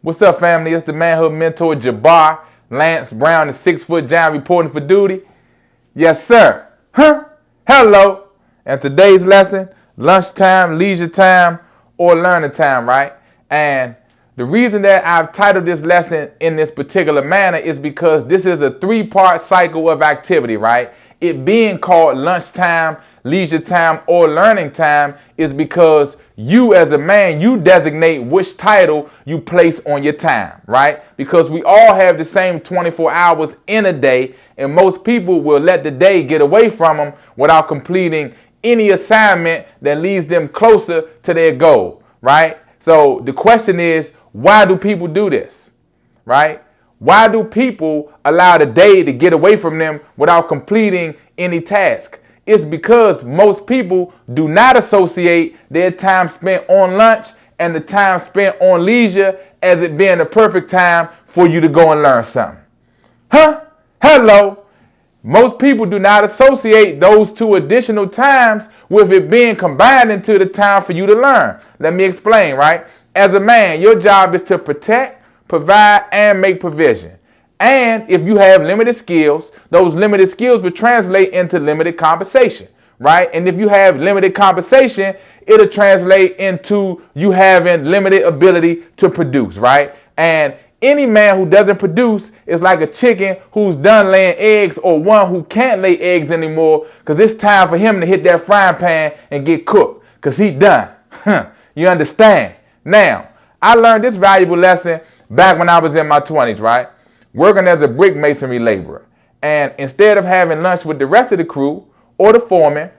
What's up, family? It's the manhood mentor, Jabar Lance Brown, the 6-foot giant reporting for duty. Yes, sir. Hello. And today's lesson, lunchtime, leisure time, or learning time, right? And the reason that I've titled this lesson in this particular manner is because this is a 3-part cycle of activity, right? It being called lunchtime, leisure time, or learning time is because you as a man, you designate which title you place on your time, right? Because we all have the same 24 hours in a day, and most people will let the day get away from them without completing any assignment that leads them closer to their goal, right? So the question is, why do people do this, right? Why do people allow the day to get away from them without completing any task? It's because most people do not associate their time spent on lunch and the time spent on leisure as it being the perfect time for you to go and learn something. Hello. Most people do not associate those two additional times with it being combined into the time for you to learn. Let me explain, right? As a man, your job is to protect, provide, and make provision. And if you have limited skills, those limited skills will translate into limited compensation, right? And if you have limited compensation, it'll translate into you having limited ability to produce, right? And any man who doesn't produce is like a chicken who's done laying eggs, or one who can't lay eggs anymore because it's time for him to hit that frying pan and get cooked because he done. You understand? Now, I learned this valuable lesson back when I was in my 20s, right? Working as a brick masonry laborer. And instead of having lunch with the rest of the crew or the foreman,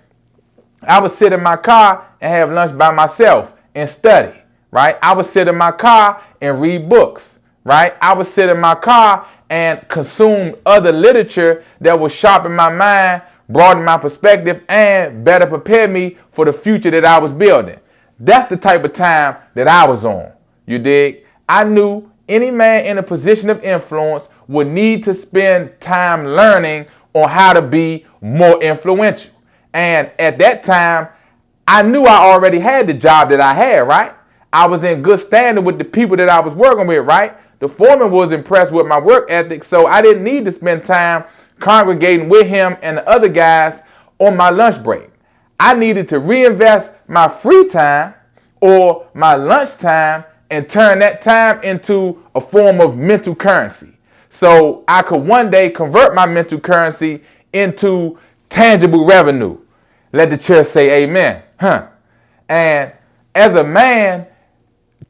I would sit in my car and have lunch by myself and study, right? I would sit in my car and read books, right? I would sit in my car and consume other literature that would sharpen my mind, broaden my perspective, and better prepare me for the future that I was building. That's the type of time that I was on. You dig? I knew any man in a position of influence would need to spend time learning on how to be more influential. And at that time, I knew I already had the job that I had, right? I was in good standing with the people that I was working with, right? The foreman was impressed with my work ethic, so I didn't need to spend time congregating with him and the other guys on my lunch break. I needed to reinvest my free time or my lunch time and turn that time into a form of mental currency. So I could one day convert my mental currency into tangible revenue. Let the church say amen. And as a man,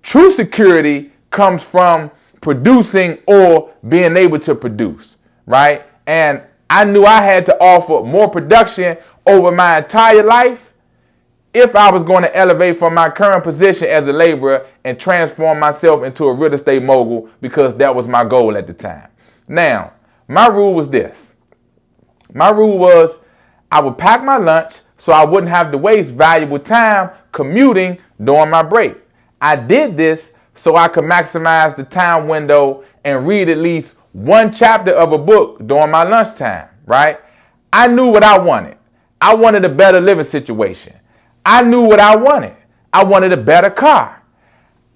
true security comes from producing or being able to produce, right? And I knew I had to offer more production over my entire life if I was going to elevate from my current position as a laborer and transform myself into a real estate mogul, because that was my goal at the time. Now, my rule was this. My rule was I would pack my lunch so I wouldn't have to waste valuable time commuting during my break. I did this so I could maximize the time window and read at least one chapter of a book during my lunchtime, right? I knew what I wanted. I wanted a better living situation. I knew what I wanted. I wanted a better car.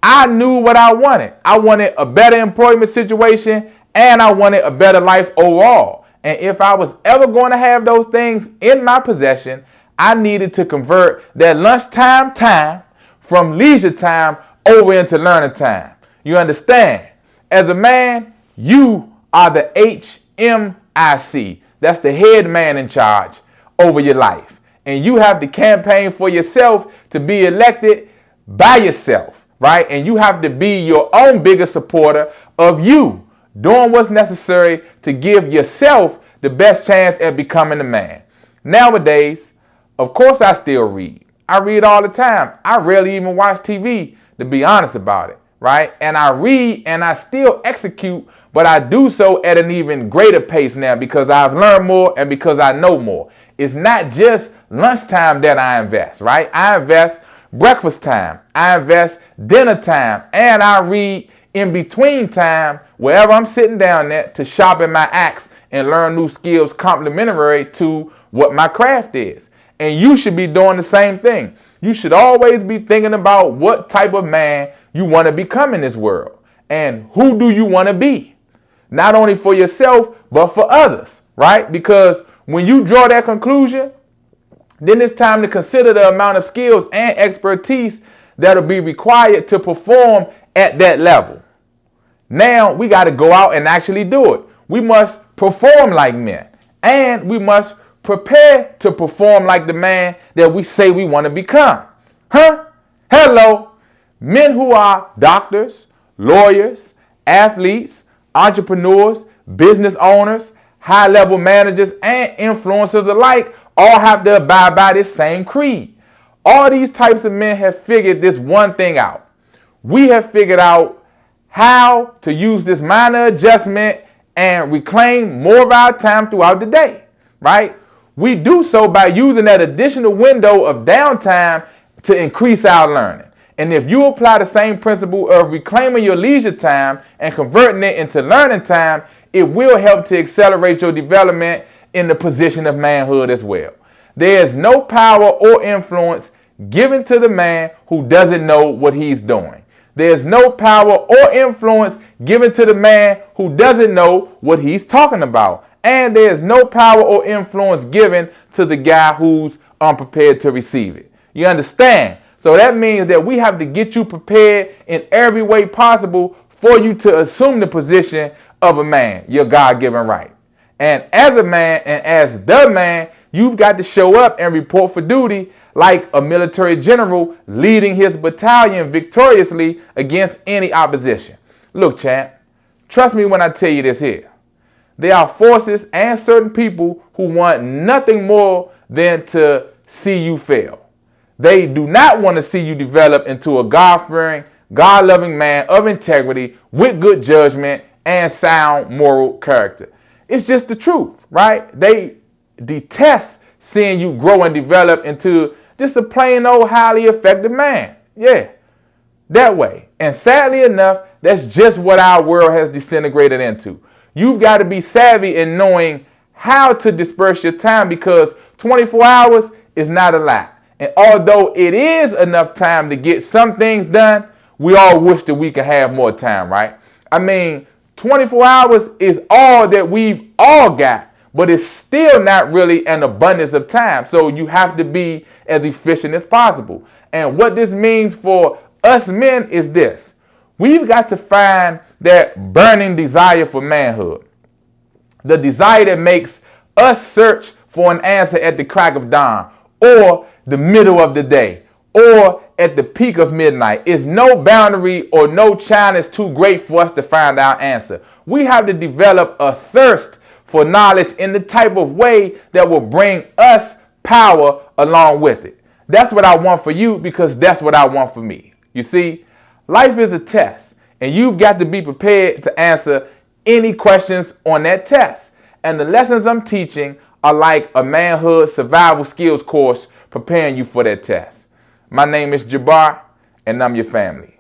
I knew what I wanted. I wanted a better employment situation, and I wanted a better life overall. And if I was ever going to have those things in my possession, I needed to convert that lunchtime time from leisure time over into learning time. You understand? As a man, you are the HMIC. That's the head man in charge over your life. And you have to campaign for yourself to be elected by yourself, right? And you have to be your own biggest supporter of you, doing what's necessary to give yourself the best chance at becoming a man. Nowadays, of course, I still read. I read all the time. I rarely even watch TV, to be honest about it, right? And I read and I still execute, but I do so at an even greater pace now because I've learned more and because I know more. It's not just lunchtime that I invest, right? I invest breakfast time, I invest dinner time, and I read in between time wherever I'm sitting down there to sharpen my axe and learn new skills complementary to what my craft is. And you should be doing the same thing. You should always be thinking about what type of man you want to become in this world. And who do you want to be? Not only for yourself, but for others, right? Because when you draw that conclusion, then it's time to consider the amount of skills and expertise that'll be required to perform at that level. Now we got to go out and actually do it. We must perform like men, and we must prepare to perform like the man that we say we want to become. Hello. Men who are doctors, lawyers, athletes, entrepreneurs, business owners, high-level managers, and influencers alike all have to abide by this same creed. All these types of men have figured this one thing out. We have figured out how to use this minor adjustment and reclaim more of our time throughout the day, right? We do so by using that additional window of downtime to increase our learning. And if you apply the same principle of reclaiming your leisure time and converting it into learning time, it will help to accelerate your development in the position of manhood as well. There is no power or influence given to the man who doesn't know what he's doing. There's no power or influence given to the man who doesn't know what he's talking about. And there's no power or influence given to the guy who's unprepared to receive it. You understand? So that means that we have to get you prepared in every way possible for you to assume the position of a man, your God-given right. And as a man and as the man, you've got to show up and report for duty like a military general leading his battalion victoriously against any opposition. Look, champ, trust me when I tell you this here. There are forces and certain people who want nothing more than to see you fail. They do not want to see you develop into a God-fearing, God-loving man of integrity with good judgment and sound moral character. It's just the truth, right? They detest seeing you grow and develop into just a plain old highly effective man. Yeah, that way. And sadly enough, that's just what our world has disintegrated into. You've got to be savvy in knowing how to disperse your time because 24 hours is not a lot. And although it is enough time to get some things done, we all wish that we could have more time, right? I mean, 24 hours is all that we've all got, but it's still not really an abundance of time. So you have to be as efficient as possible. And what this means for us men is this. We've got to find that burning desire for manhood. The desire that makes us search for an answer at the crack of dawn or the middle of the day or at the peak of midnight. Is no boundary or no challenge too great for us to find our answer. We have to develop a thirst for knowledge in the type of way that will bring us power along with it. That's what I want for you because that's what I want for me. You see, life is a test and you've got to be prepared to answer any questions on that test. And the lessons I'm teaching are like a manhood survival skills course preparing you for that test. My name is Jabar, and I'm your family.